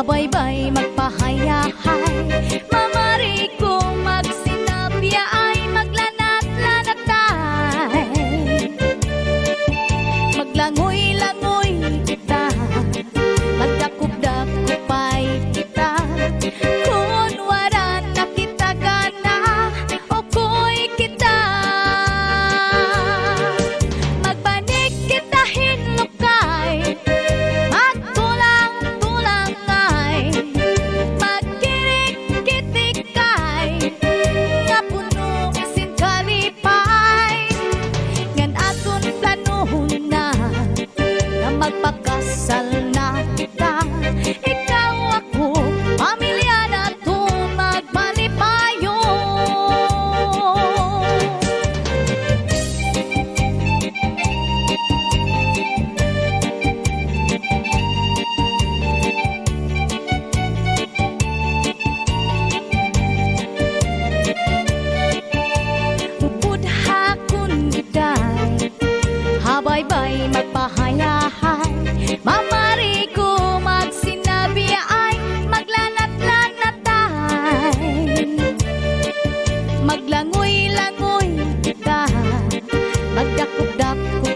Habaybay magpahayahay, mamari kong magsinabya ay maglanat-lanatay. Maglangoy-langoy kita, magdakop-dakopay kita. Kung wala na kita gana, okoy kita. Magbanig kita hinukay, magtulang-tulang ay, magkirik-kitikay, nga puno isin kalipay. Ngan aton planuhon na, na magpakasal na kita. Ikaw ako, pamilya na to magmalipayo. Upod hakon giday, habaybay magpahayahay, mamari ko magsinabi ay maglanat-lanatay. Maglangoy-langoy kita, magdakop-dakop